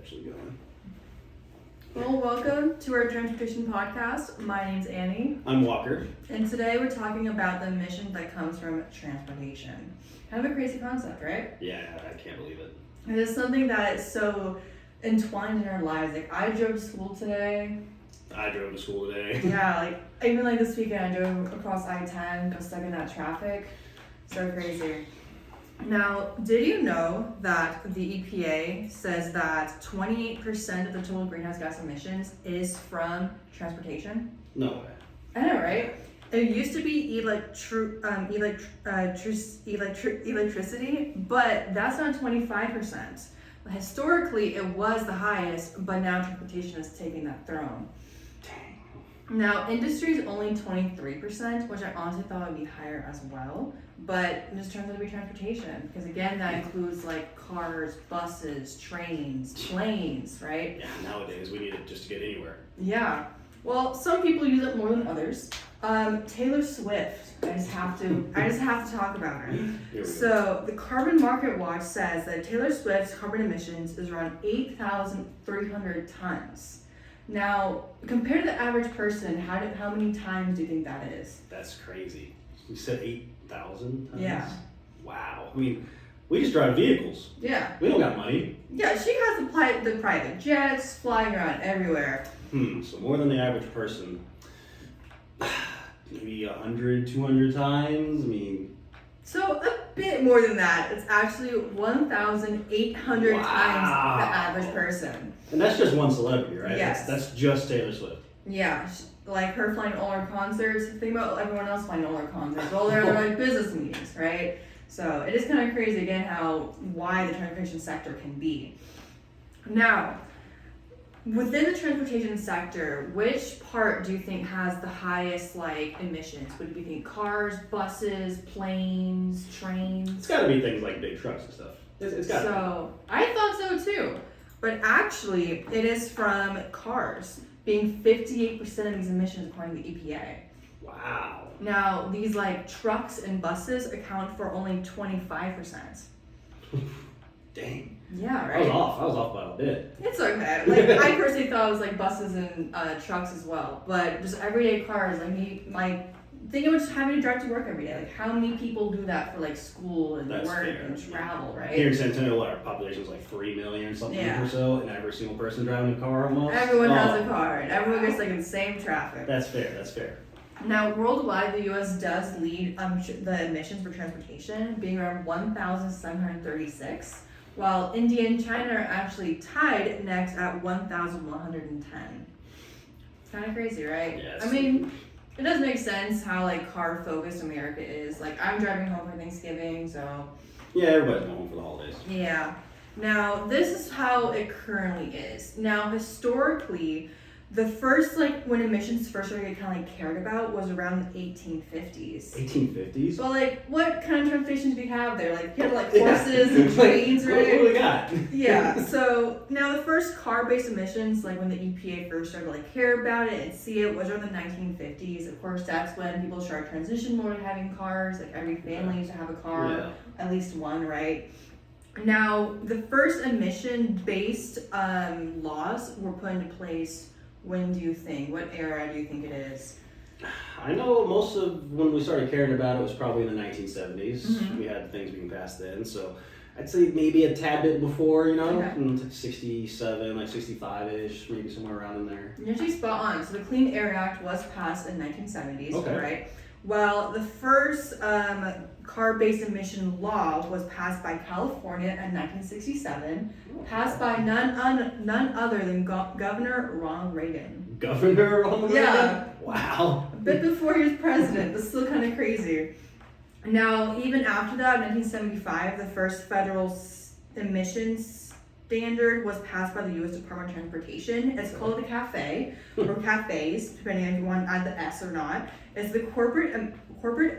actually going. Well, welcome to our transportation podcast. My name's Annie. I'm Walker. And today we're talking about the emissions that comes from transportation. Kind of a crazy concept, right? Yeah, I can't believe it. It is something that is so entwined in our lives. Like, I drove to school today. I drove to school today. Yeah, even this weekend I drove across I-10, got stuck in that traffic. So crazy. Now, did you know that the EPA says that 28% of the total greenhouse gas emissions is from transportation? No way. I know, right? It used to be electricity, but that's not 25%. Historically, it was the highest, but now transportation is taking that throne. Dang. Now, industry is only 23%, which I honestly thought would be higher as well, but it just turns out to be transportation, because again, that includes like cars, buses, trains, planes, right? Yeah, nowadays we need it just to get anywhere. Yeah. Well, some people use it more than others. Taylor Swift. I just have to talk about her. Here we go. So the Carbon Market Watch says that Taylor Swift's carbon emissions is around 8,300 tons. Now, compared to the average person, how many times do you think that is? That's crazy. You said 8,000 tons? Yeah. Wow. I mean, we just drive vehicles. Yeah. We don't got money. Yeah, she has the private jets flying around everywhere. So more than the average person. Maybe 100, 200 times? I mean... So a bit more than that. It's actually 1,800 times the average person. And that's just one celebrity, right? Yes. That's just Taylor Swift. Yeah, like her flying all her concerts. Think about everyone else flying all their concerts. Well, they're like business meetings, right? So it is kind of crazy again why the transportation sector can be. Now, within the transportation sector, which part do you think has the highest emissions? Would you think cars, buses, planes, trains? It's got to be things like big trucks and stuff. It's got to So I thought so too, but actually it is from cars, being 58% of these emissions according to the EPA. be. Wow. Now these trucks and buses account for only 25%. Dang. Yeah, I was right. off by a bit. It's okay. I personally thought it was buses and trucks as well, but just everyday cars. Think of just having to drive to work every day. How many people do that for school and That's work fair. and travel, right? Here in San Antonio, our population's 3 million something Yeah. or so, and every single person driving a car almost. Everyone has a car, and everyone gets in the same traffic. That's fair. Now, worldwide, the U.S. does lead the emissions for transportation, being around 1,736, while India and China are actually tied next at 1,110. It's kind of crazy, right? Yes. I mean, it does make sense how car-focused America is. I'm driving home for Thanksgiving, so Yeah, everybody's going home for the holidays. yeah. Now, this is how it currently is. Now, historically, the first, when emissions first started getting cared about was around the 1850s. 1850s? But, what kind of transportation did we have there? You had, horses and trains, What right? do we got? Yeah, so now the first car-based emissions, when the EPA first started to care about it and see it, was around the 1950s. Of course, that's when people started transitioning more to having cars. Every family used to have a car, Yeah. at least one, right? Now, the first emission-based laws were put into place. When do you think? What era do you think it is? I know most of when we started caring about it was probably in the 1970s. Mhm. We had things being passed then, so I'd say maybe a tad bit before, Okay. 67, 65-ish, maybe somewhere around in there. You're actually spot on. So the Clean Air Act was passed in 1970s, Okay. right? Well, the first car-based emission law was passed by California in 1967, passed by none other than Governor Ronald Reagan. Governor Ronald Reagan? Yeah. Wow. A bit before he was president, but still kind of crazy. Now, even after that, 1975, the first federal emissions standard was passed by the U.S. Department of Transportation. It's called the CAFE, or CAFEs, depending on if you want to add the S or not. It's the corporate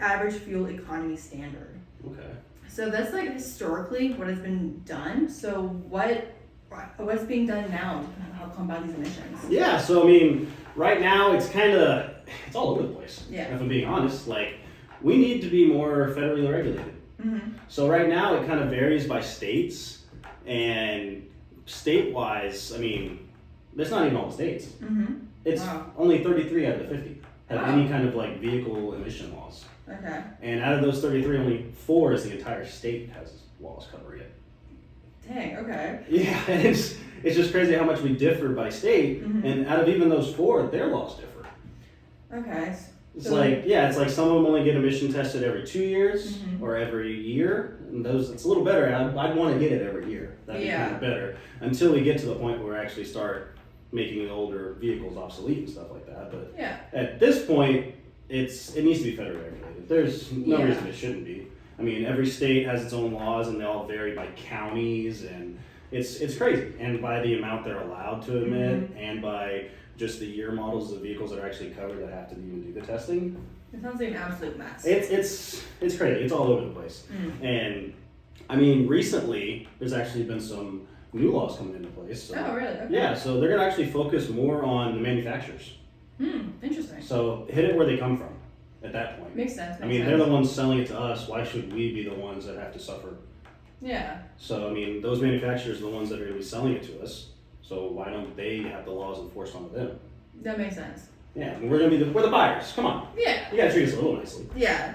average fuel economy standard. Okay. So that's historically what has been done. So what's being done now to help combat these emissions? Yeah, so right now it's all over the place. Yeah. If I'm being honest, we need to be more federally regulated. Mm-hmm. So right now it kind of varies by states, and state-wise, I mean, that's not even all the states. Mm-hmm. It's Wow. only 33 out of the 50 have Wow. any kind of like vehicle emission laws. Okay. And out of those 33, only 4 is the entire state has laws covering it. Dang. Okay. Yeah, and it's just crazy how much we differ by state. Mhm. And out of even those 4, their laws differ. Okay. It's So- like, yeah, it's like some of them only get emission tested every 2 years Mhm. or every year. And those, it's a little better. I'd want to get it every year. That'd be Yeah. kind of better until we get to the point where we actually start making older vehicles obsolete and stuff like that. But Yeah. at this point, it needs to be federally regulated. There's no Yeah. reason it shouldn't be. I mean, every state has its own laws, and they all vary by counties, and it's crazy. And by the amount they're allowed to emit, and by just the year models of vehicles that are actually covered that have to even do the testing, It sounds like an absolute mess. it's crazy. It's all over the place. Mm. And I mean, recently there's actually been some new laws coming into place. So, Oh, really? Okay. yeah, so they're gonna actually focus more on the manufacturers. Interesting. So hit it where they come from at that point. Makes sense. I Makes mean, sense. they're the ones selling it to us. Why should we be the ones that have to suffer? Yeah. So, I mean, those manufacturers are the ones that are going to be selling it to us. So why don't they have the laws enforced onto them? That makes sense. Yeah, I mean, we're the buyers. Come on, Yeah. you got to treat us a little nicely. Yeah.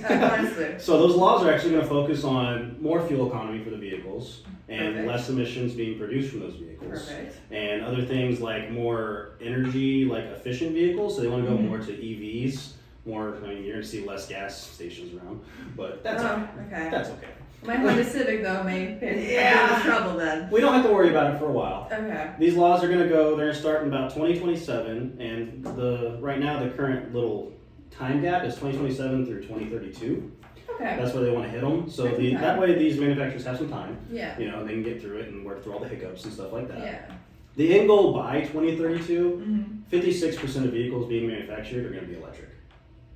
Honestly. So those laws are actually going to focus on more fuel economy for the vehicles and Perfect. less emissions being produced from those vehicles. Perfect. And other things like more energy, like efficient vehicles. So they want to go Mhm. more to EVs. More, I mean, you're going to see less gas stations around, but that's Oh, okay. That's okay. My Honda Civic though may be a Yeah. bit of trouble then. We don't have to worry about it for a while. Okay. These laws are going to go. They're going to start in about 2027, and right now the current little time gap is 2027 through 2032. Okay. That's where they want to hit them. So That's okay. that way these manufacturers have some time. Yeah. You know, they can get through it and work through all the hiccups and stuff like that. Yeah. The end goal by 2032, Mm-hmm. 56% of vehicles being manufactured are going to be electric.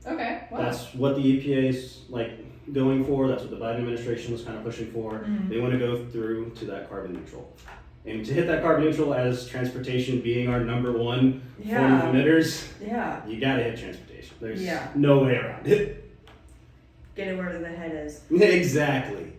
Okay. Wow. That's what the EPA is like going for. That's what the Biden administration was kind of pushing for. Mhm. They want to go through to that carbon neutral. And to hit that carbon neutral as transportation being our number one form Yeah. of emitters, Yeah. you gotta hit transportation. There's Yeah. no way around it. Get it where the head is. Exactly.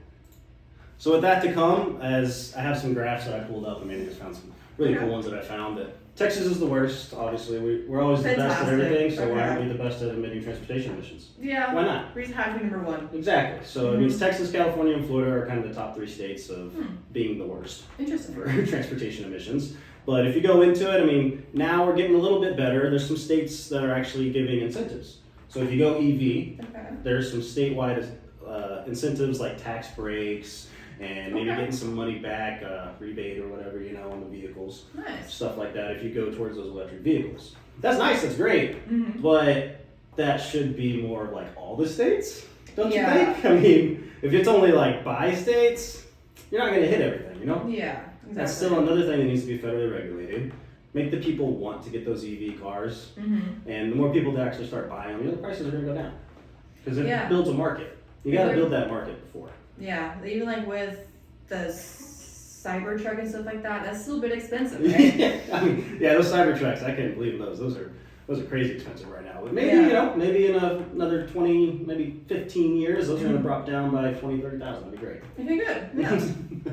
So with that to come, as I have some graphs that I pulled up, and maybe just found some really cool ones that I found. That Texas is the worst. Obviously, we're always the best at Fantastic. everything. So why Okay. aren't we the best at emitting transportation emissions? Yeah. Why not? We just have to be number one. Exactly. So it means Texas, California, and Florida are kind of the top 3 states of Hmm. being the worst Interesting. for transportation emissions. But if you go into it, I mean, now we're getting a little bit better. There's some states that are actually giving incentives. So if you go EV, Okay. there's some statewide incentives like tax breaks and maybe Okay. getting some money back, rebate or whatever, you know, on the vehicles, Nice. stuff like that if you go towards those electric vehicles. That's nice, that's great, Mm-hmm. but that should be more of like all the states, don't Yeah. you think? I mean, if it's only like by states, you're not going to hit everything, you know? Yeah. Exactly. That's still another thing that needs to be federally regulated. Make the people want to get those EV cars, Mm-hmm. and the more people that actually start buying them, the prices are going to go down. Because it Yeah. builds a market. You got to build that market before. Yeah. Even like with the Cybertruck and stuff like that, that's still a bit expensive, right? I mean, yeah, those Cybertrucks, I can't believe those. Those are crazy expensive right now. But maybe, Yeah. you know, maybe in another 20, maybe 15 years, those are going to drop down by 20, 30,000. That'd be great. Okay, good. Yeah.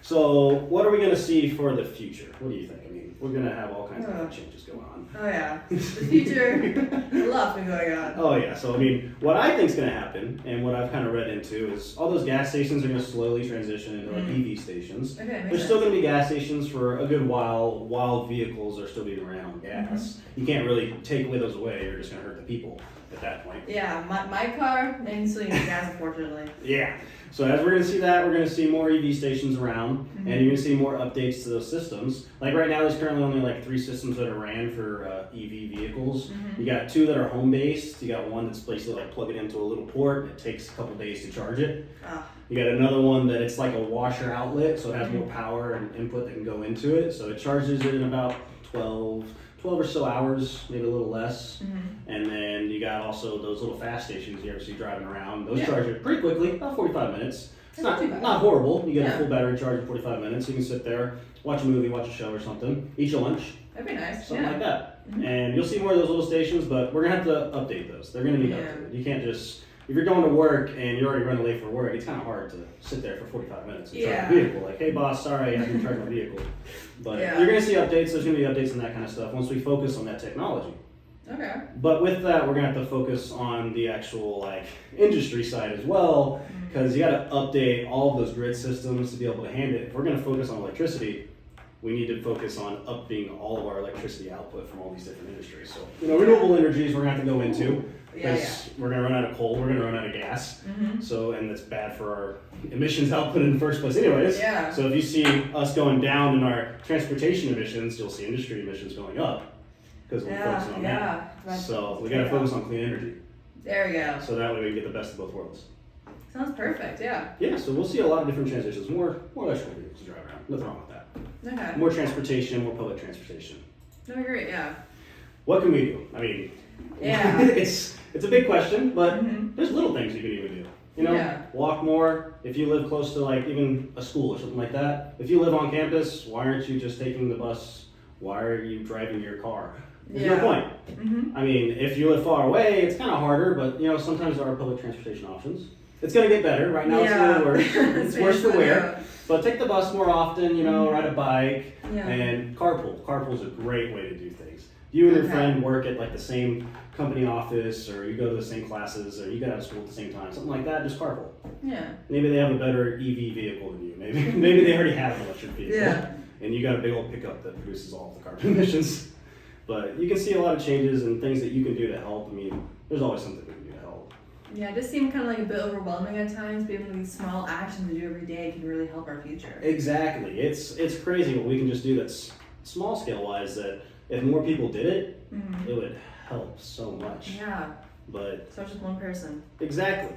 So, what are we going to see for the future? What do you think? I mean, we're going to have all kinds Oh. of changes going on. Oh yeah. The future, a lot been going on. Oh yeah, so I mean, what I think is going to happen, and what I've kind of read into, is all those gas stations are going to slowly transition into like EV stations. Okay, makes There's still sense. going to be gas stations for a good while vehicles are still being ran on gas. You can't really take those away. You're just going to hurt the people at that point. Yeah, my car instantly needs gas, unfortunately. Yeah. So as we're going to see that, we're going to see more EV stations around, and you're going to see more updates to those systems. Like right now, there's currently only like 3 systems that are ran for EV vehicles. You got 2 that are home based. You got one that's basically like plug it into a little port. It takes a couple days to charge it. Ah. You got another one that it's like a washer outlet, so it has more power and input that can go into it. So it charges it in about 12 or so hours, maybe a little less. And then you got also those little fast stations you ever see driving around. Those Yeah. charge it pretty quickly, about 45 minutes. It's Not too bad. not horrible. You get Yeah. a full battery charge in 45 minutes. You can sit there, watch a movie, watch a show or something, eat your lunch, That'd be nice. something Yeah. like that. Mhm. And you'll see more of those little stations, but we're gonna have to update those. They're gonna need Yeah. updated. You can't just if you're going to work and you're already running late for work, it's kind of hard to sit there for 45 minutes and charge Yeah. a vehicle. Like, hey boss, sorry, I haven't charged my vehicle. But Yeah. you're going to see updates. There's going to be updates and that kind of stuff once we focus on that technology. Okay. But with that, we're going to have to focus on the actual like industry side as well, because you got to update all of those grid systems to be able to handle it. If we're going to focus on electricity, we need to focus on upping all of our electricity output from all these different industries. So, renewable energies we're going to have to go into. Because we're going to run out of coal, we're going to run out of gas. So, and that's bad for our emissions output in the first place anyways. Yeah. So if you see us going down in our transportation emissions, you'll see industry emissions going up because we're focusing on that. So we got to focus on clean energy. There we go. So that way we get the best of both worlds. Sounds perfect, yeah. Yeah, so we'll see a lot of different transitions. More electrical vehicles to drive around. Nothing wrong with that. Okay. More transportation, more public transportation. No, great, yeah. What can we do? I mean, Yeah. it's a big question, but Mhm. there's little things you can even do. Yeah. Walk more. If you live close to like even a school or something like that. If you live on campus, why aren't you just taking the bus? Why are you driving your car? There's no point. I mean, if you live far away, it's kind of harder, but sometimes there are public transportation options. It's gonna get better. Right now, it's a little worse. It's worse for wear. But take the bus more often. Ride a bike and carpool. Carpool is a great way to do things. You and your friend work at like the same company office, or you go to the same classes, or you get out of school at the same time, something like that. Just carpool. Yeah. Maybe they have a better EV vehicle than you. Maybe they already have an electric vehicle. Yeah. And you got a big old pickup that produces all of the carbon emissions. But you can see a lot of changes and things that you can do to help. I mean, there's always something we can do to help. Yeah, it just seemed kind of like a bit overwhelming at times, but even these small actions we do every day can really help our future. Exactly. It's crazy what we can just do that's small scale wise, that if more people did it, it would help so much. Yeah. But So it's just one person. exactly.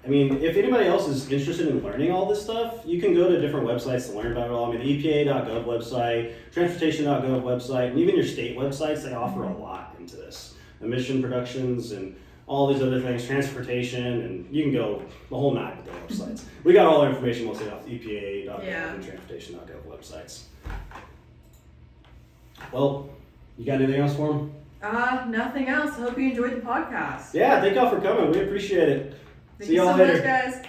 I mean, if anybody else is interested in learning all this stuff, you can go to different websites to learn about it all. I mean, the EPA.gov website, transportation.gov website, and even your state websites, they offer a lot into this. Emission productions and all these other things, transportation, and you can go the whole night with the websites. We got all our information mostly off the EPA.gov and transportation.gov websites. Well, you got anything else for them? Nothing else. Hope you enjoyed the podcast. Yeah, thank y'all for coming. We appreciate it. Thank See you y'all so later. much, guys.